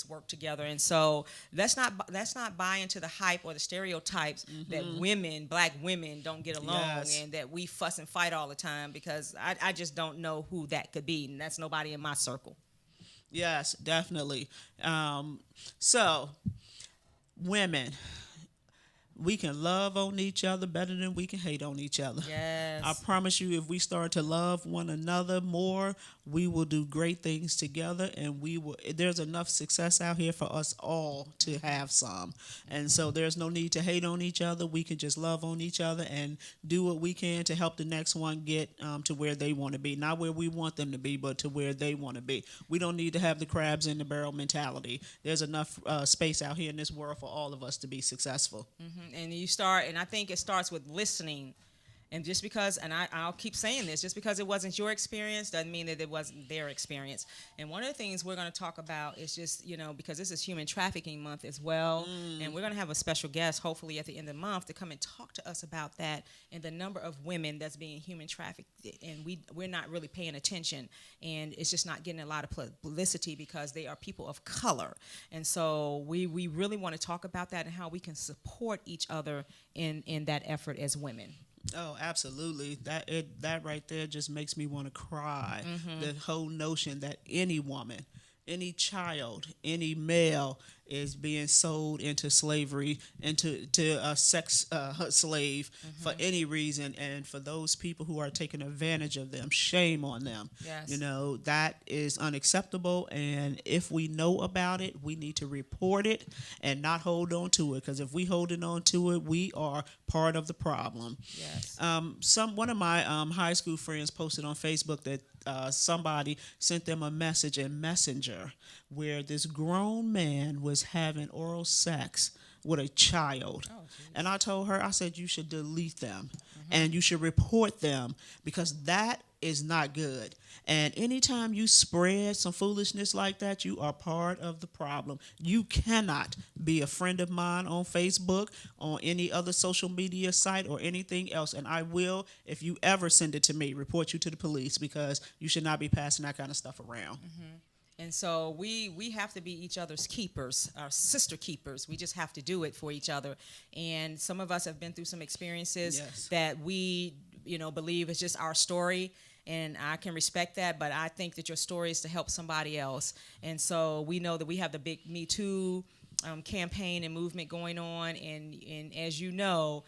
worked together. And so let's not buy into the hype or the stereotypes that black women don't get along, and that we fuss and fight all the time, because I just don't know who that could be. And that's nobody in my circle. Yes, definitely. So, women, we can love on each other better than we can hate on each other. Yes. I promise you, if we start to love one another more, we will do great things together, and there's enough success out here for us all to have some. And so there's no need to hate on each other. We can just love on each other and do what we can to help the next one get to where they want to be. Not where we want them to be, but to where they want to be. We don't need to have the crabs in the barrel mentality. There's enough space out here in this world for all of us to be successful. And I think it starts with listening. And just because, and I'll keep saying this, just because it wasn't your experience doesn't mean that it wasn't their experience. And one of the things we're going to talk about is just, you know, because this is Human Trafficking Month as well, and we're going to have a special guest, hopefully at the end of the month, to come and talk to us about that and the number of women that's being human trafficked, and we're not really paying attention, and it's just not getting a lot of publicity because they are people of color. And so we really want to talk about that and how we can support each other in that effort as women. Oh, absolutely. That right there just makes me want to cry. The whole notion that any woman any child, any male is being sold into slavery, into a sex slave for any reason, and for those people who are taking advantage of them, shame on them. Yes. You know, that is unacceptable, and if we know about it, we need to report it and not hold on to it, because if we holding on to it, we are part of the problem. Yes. One of my high school friends posted on Facebook that somebody sent them a message in Messenger where this grown man was having oral sex with a child. And I told her, I said, you should delete them and you should report them, because that is not good. And anytime you spread some foolishness like that, you are part of the problem. You cannot be a friend of mine on Facebook, on any other social media site, or anything else. And I will, if you ever send it to me, report you to the police, because you should not be passing that kind of stuff around. And so we have to be each other's keepers, our sister keepers. We just have to do it for each other. And some of us have been through some experiences that we, believe is just our story. And I can respect that, but I think that your story is to help somebody else. And so we know that we have the big Me Too campaign and movement going on, and as you know,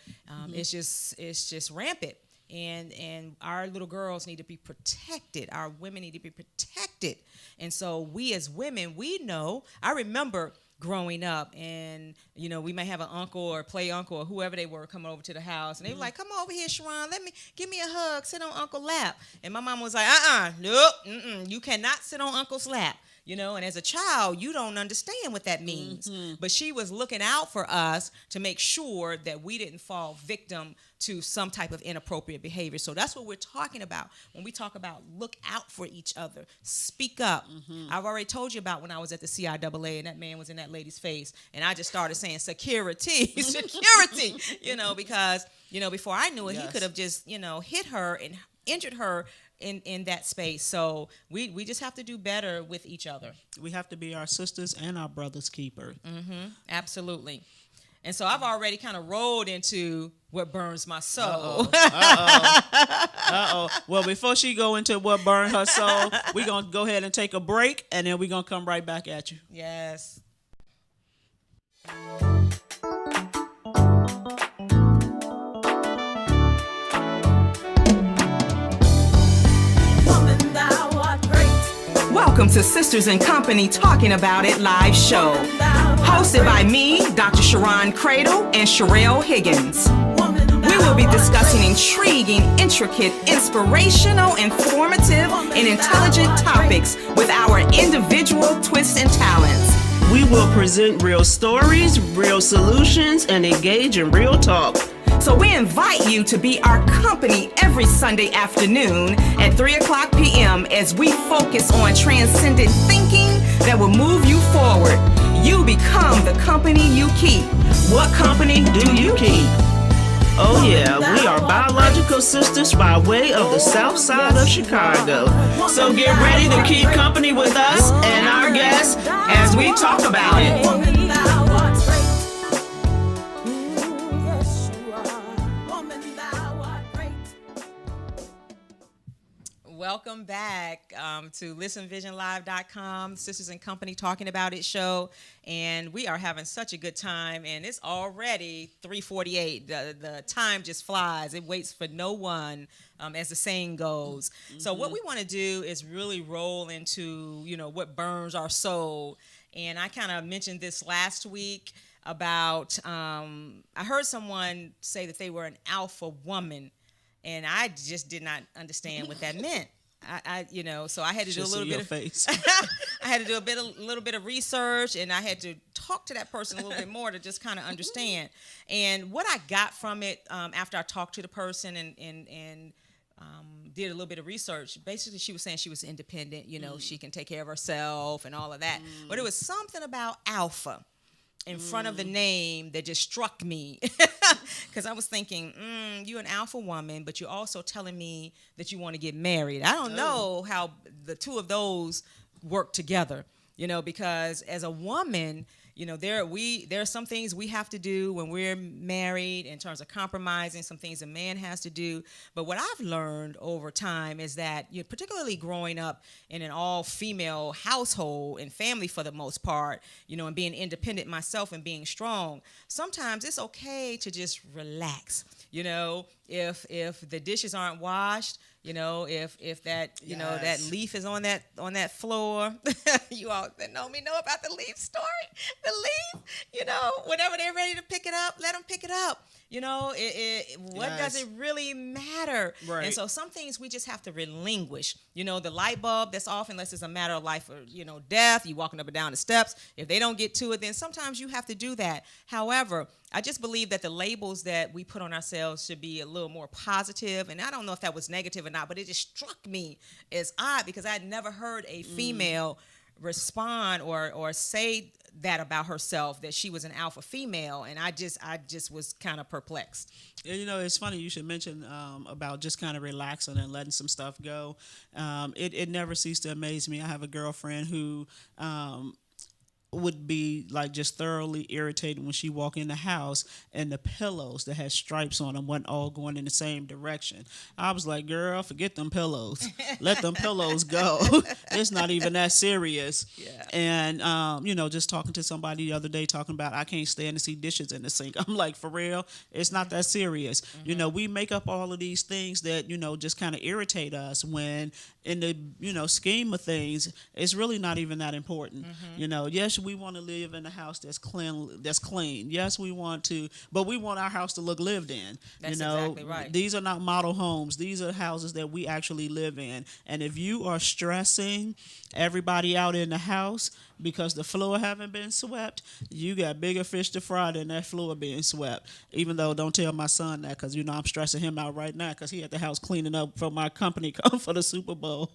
it's just rampant. And our little girls need to be protected. Our women need to be protected. And so we as women, we know. I remember growing up, and we may have an uncle or play uncle or whoever they were coming over to the house, and they were like, "Come over here, Sharon, give me a hug, sit on Uncle lap." And my mom was like, "Nope, you cannot sit on Uncle's lap." And as a child, you don't understand what that means. But she was looking out for us to make sure that we didn't fall victim to some type of inappropriate behavior. So that's what we're talking about when we talk about look out for each other. Speak up. I've already told you about when I was at the CIAA and that man was in that lady's face, and I just started saying security, security, because, before I knew it, he could have just, hit her and injured her in that space. So we just have to do better with each other. We have to be our sisters and our brothers' keeper. Absolutely. And so I've already kind of rolled into what burns my soul. Well, before she go into what burned her soul, we're going to go ahead and take a break, and then we're going to come right back at you. Yes. Welcome to Sisters in Company Talking About It live show. Hosted by me, Dr. Sharon Cradle, and Sherelle Higgins. We will be discussing intriguing, intricate, inspirational, informative, and intelligent topics with our individual twists and talents. We will present real stories, real solutions, and engage in real talk. So we invite you to be our company every Sunday afternoon at 3:00 p.m. as we focus on transcendent thinking that will move you forward. You become the company you keep. What company do you keep? Oh yeah, we are biological sisters by way of the south side of Chicago. So get ready to keep company with us and our guests as we talk about it. Welcome back to listenvisionlive.com, Sisters in Company Talking About It show. And we are having such a good time. And it's already 3:48. The time just flies. It waits for no one, as the saying goes. So what we want to do is really roll into, what burns our soul. And I kind of mentioned this last week about, I heard someone say that they were an alpha woman. And I just did not understand what that meant. So I had to do a little bit of face. I had to do a little bit of research, and I had to talk to that person a little bit more to just kind of understand. And what I got from it after I talked to the person and did a little bit of research, basically she was saying she was independent. She can take care of herself and all of that. But it was something about alpha in front of the name that just struck me, because I was thinking, you're an alpha woman, but you're also telling me that you want to get married. I don't know how the two of those work together, because as a woman, there are some things we have to do when we're married in terms of compromising, some things a man has to do. But what I've learned over time is that, particularly growing up in an all-female household and family for the most part, and being independent myself and being strong, sometimes it's okay to just relax. If the dishes aren't washed, if that that leaf is on that floor, you all that know me know about the leaf story. The leaf, whenever they're ready to pick it up, let them pick it up. What does it really matter? Right. And so some things we just have to relinquish. The light bulb that's off, unless it's a matter of life or death. You walking up and down the steps. If they don't get to it, then sometimes you have to do that. However, I just believe that the labels that we put on ourselves should be a little more positive. And I don't know if that was negative or not, but it just struck me as odd because I had never heard a female respond or say that about herself, that she was an alpha female, and I just was kind of perplexed. And, it's funny you should mention about just kind of relaxing and letting some stuff go. It never ceased to amaze me. I have a girlfriend who would be like just thoroughly irritated when she walked in the house and the pillows that had stripes on them wasn't all going in the same direction. I was like, girl, forget them pillows. Let them pillows go. It's not even that serious. Yeah. And, just talking to somebody the other day talking about I can't stand to see dishes in the sink. I'm like, for real? It's not that serious. Mm-hmm. We make up all of these things that, just kind of irritate us when in the, scheme of things, it's really not even that important. Mm-hmm. Yes, we want to live in a house that's clean. Yes, we want to, but we want our house to look lived in. That's exactly right. These are not model homes. These are houses that we actually live in. And if you are stressing everybody out in the house because the floor haven't been swept, you got bigger fish to fry than that floor being swept. Even though, don't tell my son that because, I'm stressing him out right now because he at the house cleaning up for my company come for the Super Bowl.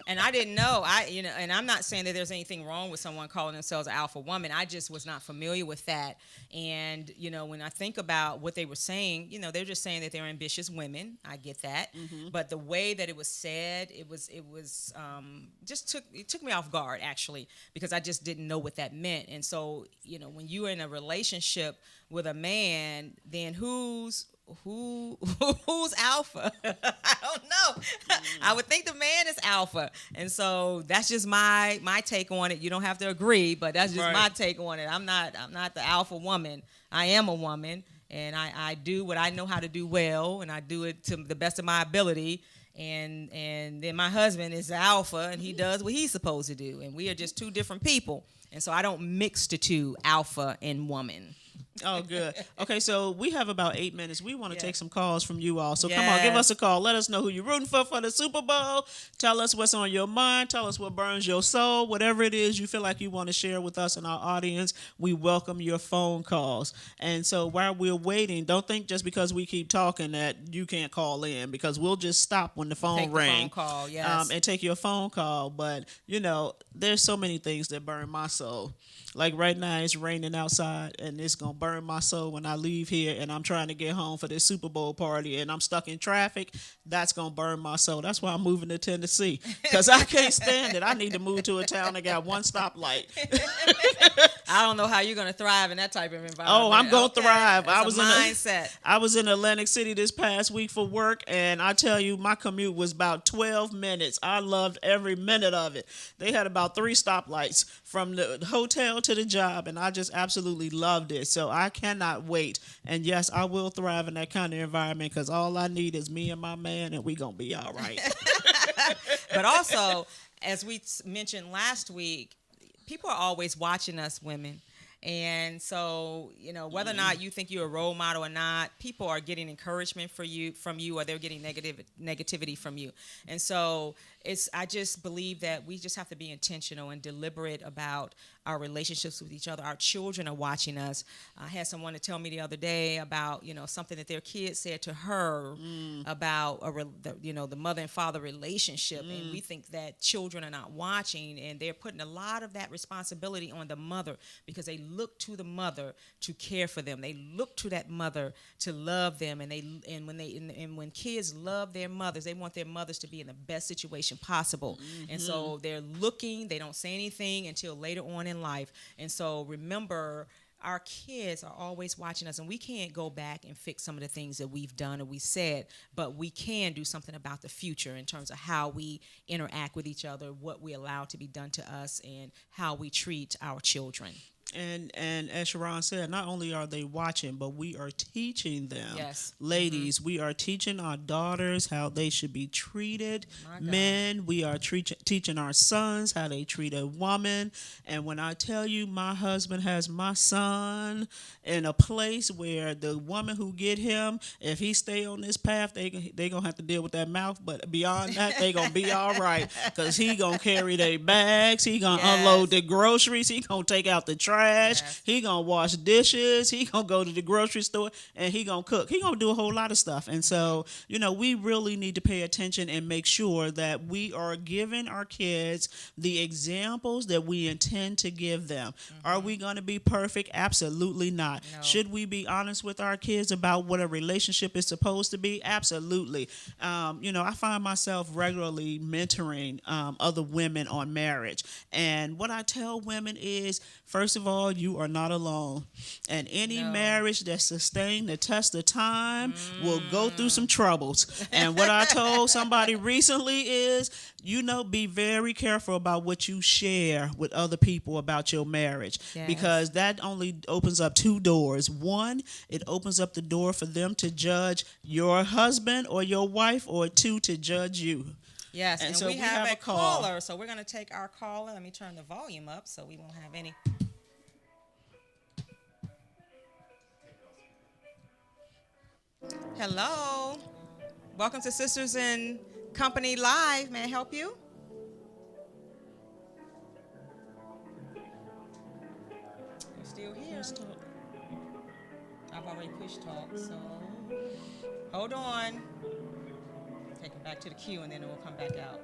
And I didn't know, and I'm not saying that there's anything wrong with someone calling themselves an alpha woman. I just was not familiar with that. And, when I think about what they were saying, they're just saying that they're ambitious women. I get that. Mm-hmm. But the way that it was said, it took me off guard, actually, because I just didn't know what that meant. And so, when you're in a relationship with a man, then who's alpha? I don't know. I would think the man is alpha. And so that's just my take on it. You don't have to agree, but that's just my take on it. I'm not the alpha woman. I am a woman, and I do what I know how to do well, and I do it to the best of my ability. And then my husband is the alpha, and he does what he's supposed to do. And we are just two different people. And so I don't mix the two, alpha and woman. Oh, good. Okay, so we have about 8 minutes. We want to take some calls from you all. So come on, give us a call. Let us know who you're rooting for the Super Bowl. Tell us what's on your mind. Tell us what burns your soul. Whatever it is you feel like you want to share with us and our audience, we welcome your phone calls. And so while we're waiting, don't think just because we keep talking that you can't call in, because we'll just stop when the phone rings. Phone call, yes. And take your phone call. But, there's so many things that burn my soul. Like right now, it's raining outside, and it's going to burn my soul when I leave here and I'm trying to get home for this Super Bowl party and I'm stuck in traffic. That's going to burn my soul. That's why I'm moving to Tennessee, because I can't stand it. I need to move to a town that got one stoplight. I don't know how you're going to thrive in that type of environment. Oh, I'm going to thrive. Mindset. I was in Atlantic City this past week for work, and I tell you, my commute was about 12 minutes. I loved every minute of it. They had about 3 stoplights from the hotel to the job, and I just absolutely loved it. So I cannot wait. And yes, I will thrive in that kind of environment, because all I need is me and my man, and we going to be all right. But also, as we mentioned last week, people are always watching us women. And so, whether or not you think you're a role model or not, people are getting encouragement from you, or they're getting negativity from you. And so I just believe that we just have to be intentional and deliberate about our relationships with each other. Our children are watching us. I had someone to tell me the other day about, something that their kid said to her about, the mother and father relationship. And we think that children are not watching, and they're putting a lot of that responsibility on the mother, because they look to the mother to care for them. They look to that mother to love them. And when kids love their mothers, they want their mothers to be in the best situation possible. Mm-hmm. And so they're looking, they don't say anything until later on in life. And so remember, our kids are always watching us, and we can't go back and fix some of the things that we've done or we said, but we can do something about the future in terms of how we interact with each other, what we allow to be done to us, and how we treat our children. And as Sharon said, not only are they watching, but we are teaching them. Yes. Ladies, we are teaching our daughters how they should be treated. My God. Men, we are teaching our sons how they treat a woman. And when I tell you, my husband has my son in a place where the woman who get him, if he stay on this path, they going to have to deal with that mouth. But beyond that, they going to be all right, because he going to carry their bags. He going to unload the groceries. He going to take out the trash. Yes. He gonna wash dishes. He gonna go to the grocery store, and he gonna cook. He gonna do a whole lot of stuff. And so, we really need to pay attention and make sure that we are giving our kids the examples that we intend to give them. Are we gonna be perfect? Absolutely not. No. Should we be honest with our kids about what a relationship is supposed to be? Absolutely. I find myself regularly mentoring other women on marriage, and what I tell women is, first of all, you are not alone. And any marriage that sustained the test of time will go through some troubles. And what I told somebody recently is, be very careful about what you share with other people about your marriage. Yes. Because that only opens up two doors. One, it opens up the door for them to judge your husband or your wife, or two, to judge you. Yes, and so we have a caller. So we're going to take our caller. Let me turn the volume up so we won't have any. Hello. Welcome to Sisters in Company Live. May I help you? You're still here. I've already pushed talk, so hold on. Take it back to the queue, and then it will come back out.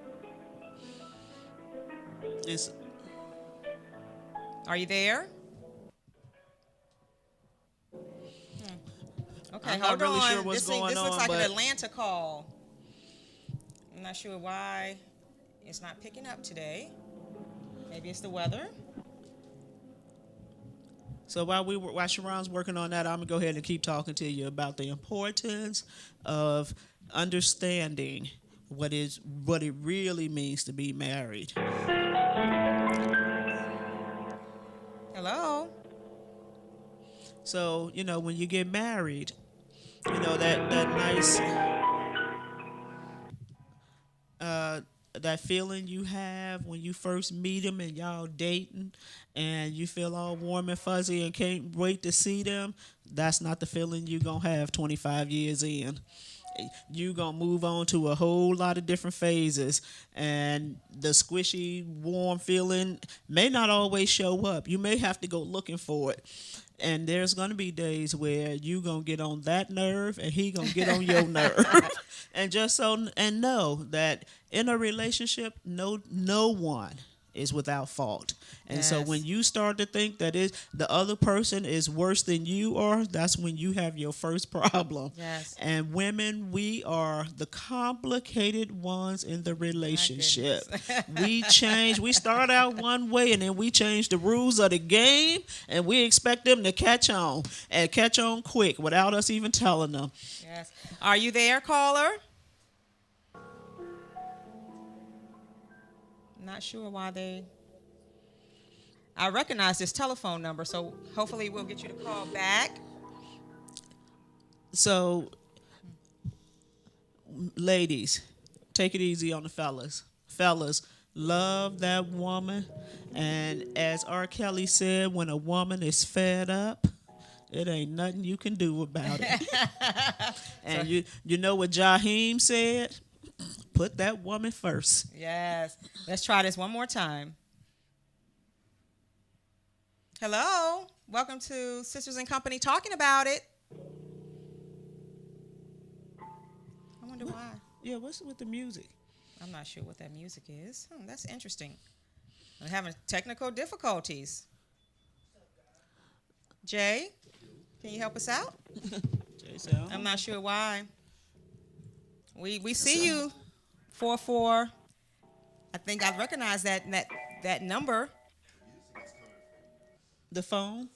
Are you there? Okay, I'm hold not really on. sure what's going on. This looks like an Atlanta call. I'm not sure why it's not picking up today. Maybe it's the weather. So while Sharon's working on that, I'm gonna go ahead and keep talking to you about the importance of understanding what it really means to be married. Hello. So, when you get married, that nice, that feeling you have when you first meet them and y'all dating and you feel all warm and fuzzy and can't wait to see them, that's not the feeling you're going to have 25 years in. You're going to move on to a whole lot of different phases, and the squishy, warm feeling may not always show up. You may have to go looking for it. And there's going to be days where you going to get on that nerve and he going to get on your nerve. And know that in a relationship, no one is without fault. And so when you start to think that the other person is worse than you are, that's when you have your first problem. Yes. And women, we are the complicated ones in the relationship. We change. We start out one way, and then we change the rules of the game, and we expect them to catch on quick without us even telling them. Yes. Are you there, caller? Not sure why I recognize this telephone number, so hopefully we'll get you to call back. So, ladies, take it easy on the fellas. Fellas, love that woman. And as R. Kelly said, when a woman is fed up, it ain't nothing you can do about it. And you know what Jaheim said? Put that woman first. Yes. Let's try this one more time. Hello. Welcome to Sisters in Company Talking About It. I wonder why. Yeah, what's with the music? I'm not sure what that music is. That's interesting. I'm having technical difficulties. Jay, can you help us out? Jay said, I'm not sure why. We see you. 44. I think I recognize that number. The phone?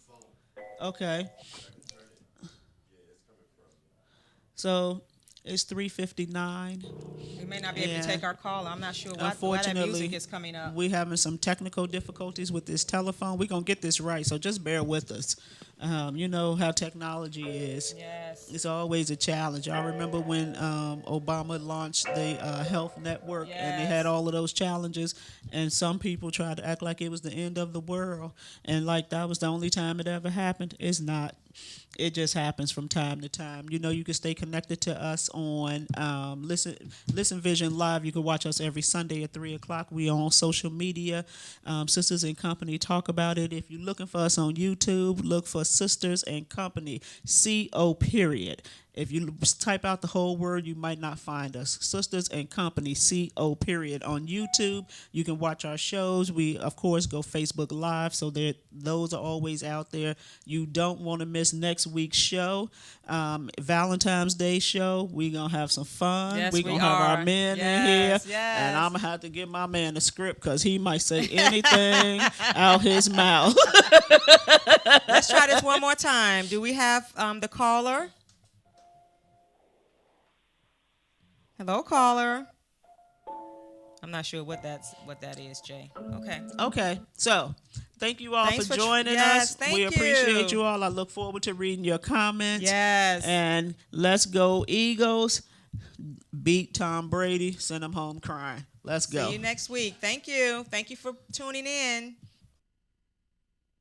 Okay. So it's 3:59. We may not be able to take our call. I'm not sure why that Unfortunately, music is coming up. we're having some technical difficulties with this telephone. We're going to get this right, so just bear with us. You know how technology is. Yes. It's always a challenge. I remember when Obama launched the health network and they had Yes. all of those challenges, and some people tried to act like it was the end of the world, and like that was the only time it ever happened. It's not. It just happens from time to time. You know, you can stay connected to us on Listen Vision Live. You can watch us every Sunday at 3 o'clock. We on social media. Sisters and Company talk about it. If you're looking for us on YouTube, look for Sisters and Company, CO period. If you type out the whole word, you might not find us. Sisters and Company, CO period. On YouTube, you can watch our shows. We, of course, go Facebook Live, so that those are always out there. You don't want to miss next week's show, Valentine's Day show. We're going to have some fun. Yes, We're going to have are. our men in Yes, here. yes. And I'm going to have to give my man a script because he might say anything out his mouth. Let's try this one more time. Do we have the caller? Hello, caller. I'm not sure what that is, Jay. Okay. Okay, so thank you all Thanks for for joining yes, us. thank We appreciate you. you all. I look forward to reading your comments. Yes. And let's go Eagles. Beat Tom Brady. Send him home crying. Let's go. See you next week. Thank you. Thank you for tuning in.